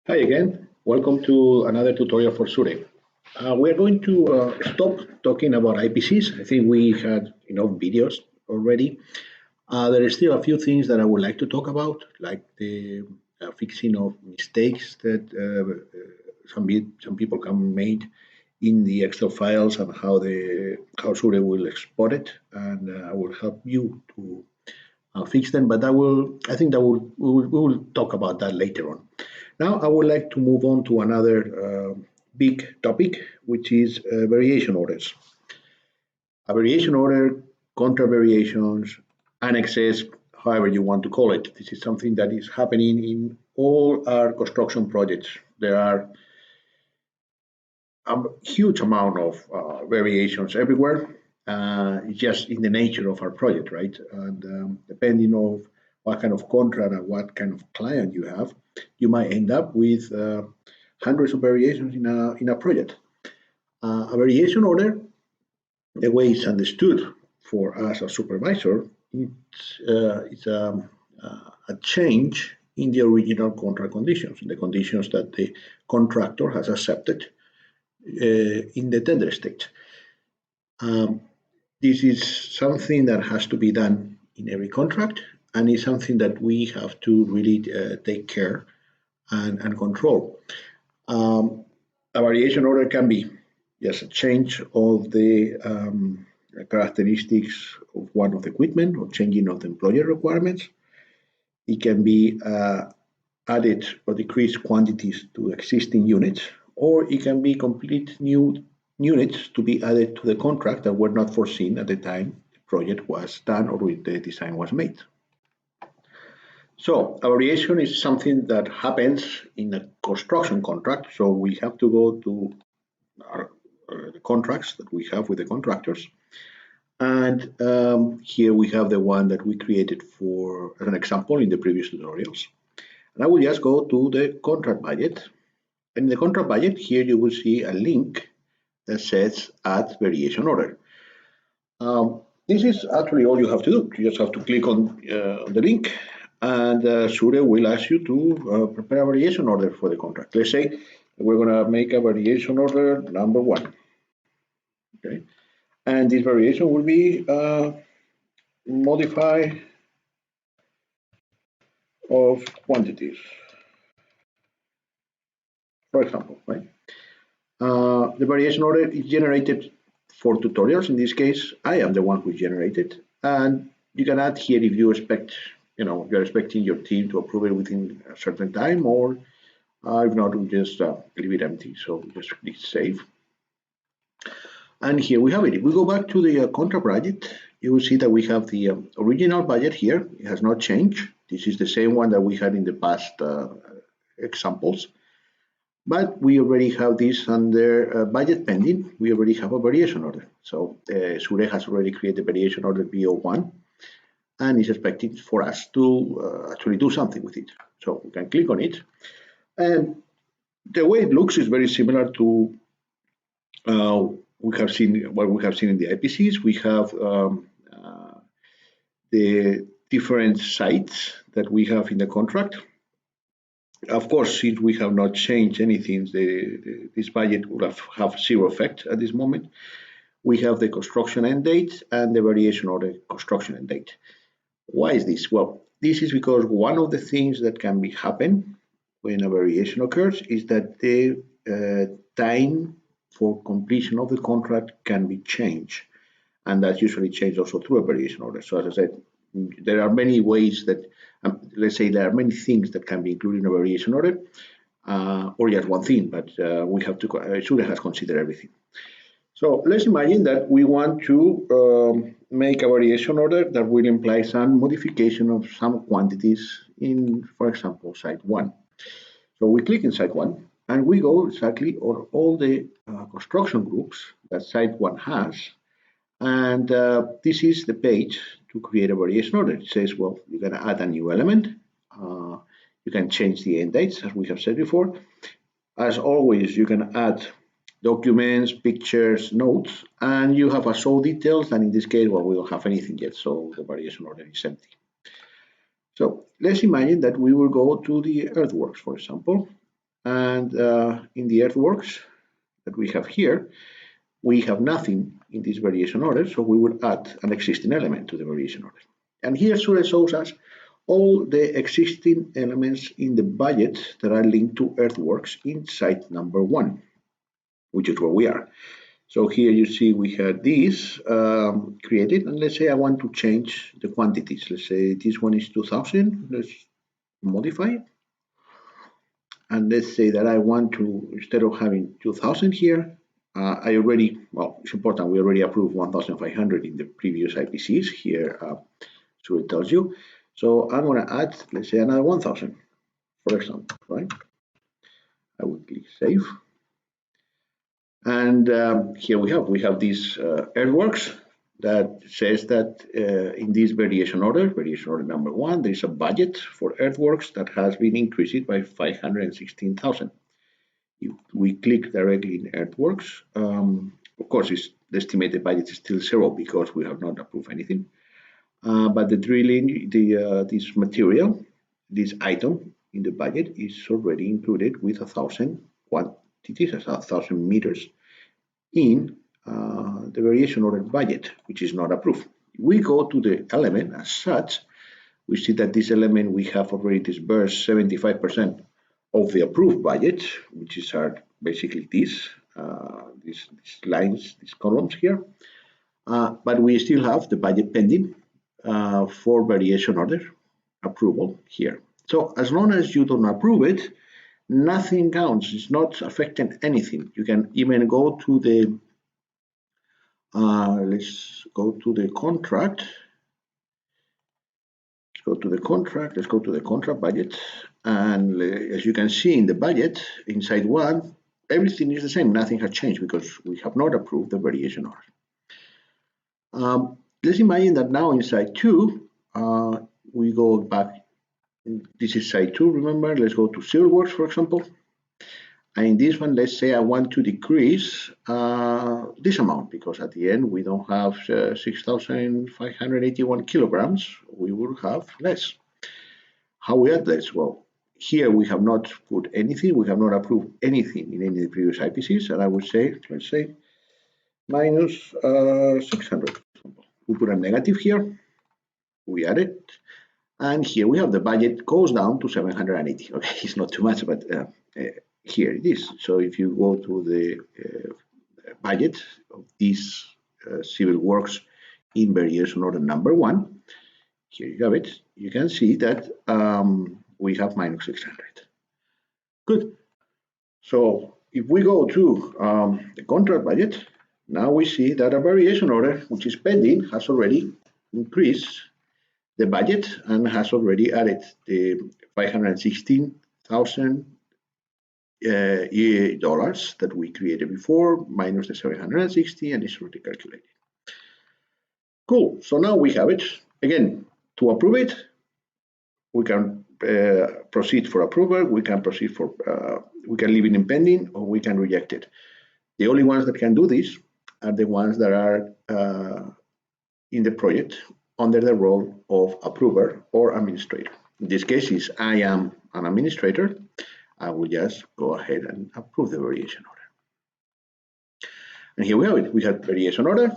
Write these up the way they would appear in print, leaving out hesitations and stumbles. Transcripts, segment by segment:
Hi again, welcome to another tutorial for Sure. We're going to stop talking about IPCs. I think we had enough videos already. There are still a few things that I would like to talk about, like the fixing of mistakes that some people can make in the Excel files and how Sure will export it, and I will help you to fix them. But I think that we will talk about that later on. Now, I would like to move on to another big topic, which is variation orders. A variation order, contra variations, annexes, however you want to call it. This is something that is happening in all our construction projects. There are a huge amount of variations everywhere, just in the nature of our project, right? And depending on what kind of contract and what kind of client you have, you might end up with hundreds of variations in a project. A variation order, the way it's understood for us as supervisor, it's a change in the original contract conditions, in the conditions that the contractor has accepted in the tender stage. This is something that has to be done in every contract, and it's something that we have to really take care and control. A variation order can be just a change of the characteristics of one of the equipment or changing of the employer requirements. It can be added or decreased quantities to existing units, or it can be complete new units to be added to the contract that were not foreseen at the time the project was done or the design was made. So a variation is something that happens in a construction contract. So we have to go to the contracts that we have with the contractors. And here we have the one that we created for as an example in the previous tutorials. And I will just go to the contract budget. In the contract budget, here you will see a link that says add variation order. This is actually all you have to do. You just have to click on the link, and Sure will ask you to prepare a variation order for the contract. Let's say we're going to make a variation order number 1. Okay, and this variation will be modify of quantities, for example, right? The variation order is generated for tutorials. In this case, I am the one who generated, and you can add here if you expect, you're expecting your team to approve it within a certain time, or if not, we'll just leave it empty. So just click save. And here we have it. If we go back to the contract budget, you will see that we have the original budget here. It has not changed. This is the same one that we had in the past examples. But we already have this under budget pending. We already have a variation order. So Sure has already created variation order BO1 and is expecting for us to actually do something with it. So we can click on it. And the way it looks is very similar to what we have seen in the IPCs. We have the different sites that we have in the contract. Of course, since we have not changed anything, this budget will have zero effect at this moment. We have the construction end date and the variation order construction end date. Why is this? Well, this is because one of the things that can happen when a variation occurs is that the time for completion of the contract can be changed, and that's usually changed also through a variation order. So as I said, there are many ways that, let's say there are many things that can be included in a variation order, or just one thing, but we have to, Sure has considered everything. So let's imagine that we want to make a variation order that will imply some modification of some quantities in, for example, site 1. So we click in site 1 and we go exactly on all the construction groups that site 1 has. And this is the page to create a variation order. It says, well, you're going to add a new element. You can change the end dates, as we have said before. As always, you can add documents, pictures, notes, and you have a show details. And in this case, well, we don't have anything yet, so the variation order is empty. So let's imagine that we will go to the earthworks, for example, And in the earthworks that we have here, we have nothing in this variation order, so we will add an existing element to the variation order. And here Sura shows us all the existing elements in the budget that are linked to earthworks in site number 1, which is where we are. So here you see we had this created, and let's say I want to change the quantities. Let's say this one is 2000. Let's modify it. And let's say that I want to, instead of having 2000 here, it's important, we already approved 1500 in the previous IPCs here, so it tells you. So I'm going to add, let's say, another 1000, for example, right? I will click save. And here we have these earthworks that says that in this variation order number 1, there is a budget for earthworks that has been increased by 516,000. If we click directly in earthworks, of course, the estimated budget is still 0 because we have not approved anything. But the drilling, this material, this item in the budget is already included with 1,000 quantities, 1,000 meters in the variation order budget, which is not approved. We go to the element as such, we see that this element we have already disbursed 75% of the approved budget, which is basically these lines, these columns here. But we still have the budget pending for variation order approval here. So as long as you don't approve it, nothing counts. It's not affecting anything. You can even go to the let's go to the contract. Let's go to the contract budget, and as you can see in the budget inside 1, everything is the same. Nothing has changed because we have not approved the variation order. Let's imagine that now inside 2, we go back. This is site 2, remember. Let's go to civil works, for example. And in this one, let's say I want to decrease this amount, because at the end we don't have 6,581 kilograms. We will have less. How we add this? Well, here we have not put anything. We have not approved anything in any of the previous IPCs. And I would say, let's say, minus 600. We put a negative here. We add it. And here we have the budget goes down to 780. Okay, it's not too much, but here it is. So if you go to the budget of these civil works in variation order number 1, here you have it. You can see that we have minus 600. Good. So if we go to the contract budget, now we see that a variation order, which is pending, has already increased the budget and has already added the 516,000 dollars that we created before, minus the 760, and it's already calculated. Cool. So now we have it. Again, to approve it, we can proceed for approval. We can proceed for, we can leave it in pending, or we can reject it. The only ones that can do this are the ones that are in the project under the role of approver or administrator. In this case, is I am an administrator, I will just go ahead and approve the variation order. And here we have it. We have variation order.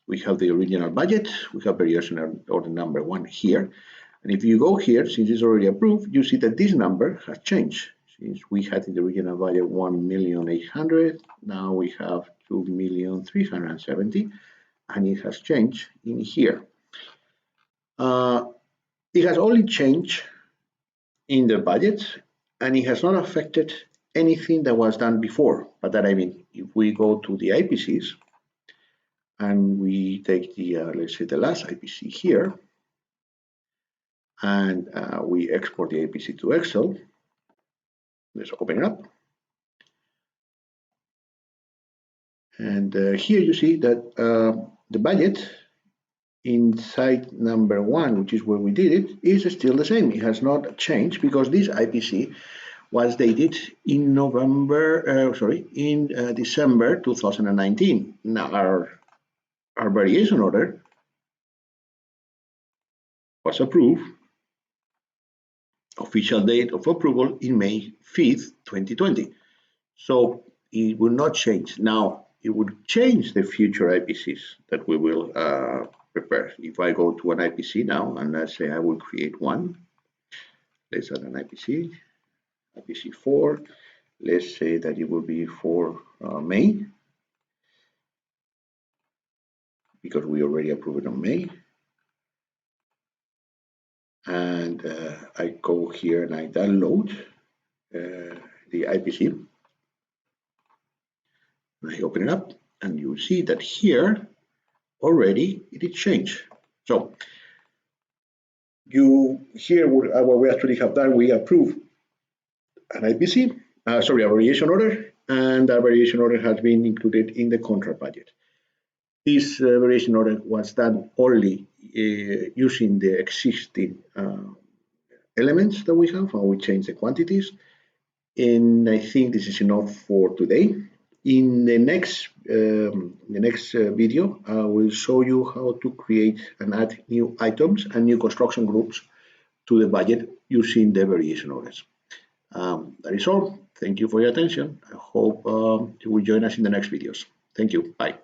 We have the original budget. We have variation order number 1 here. And if you go here, since it's already approved, you see that this number has changed. Since we had in the original budget 1,800,000, now we have 2,370,000, and it has changed in here. It has only changed in the budget, and it has not affected anything that was done before. But that I mean, if we go to the IPCs and we take the, let's say, the last IPC here, and we export the IPC to Excel, let's open it up. And here you see that the budget in site number 1, which is where we did it, is still the same. It has not changed because this IPC was dated in December 2019. Now our variation order was approved Official date of approval in May 5th, 2020. So it will not change. Now, it would change the future IPCs that we will prepare. If I go to an IPC now, and let's say I will create one, let's add an IPC, IPC 4, let's say that it will be for May, because we already approved it on May. And I go here and I download the IPC. And I open it up, and you will see that here already it is changed. So what we actually have done, we approve an IPC, a variation order, and that variation order has been included in the contract budget. This variation order was done only using the existing elements that we have, and we change the quantities. And I think this is enough for today. In the next video, I will show you how to create and add new items and new construction groups to the budget using the variation orders. That is all. Thank you for your attention. I hope you will join us in the next videos. Thank you. Bye.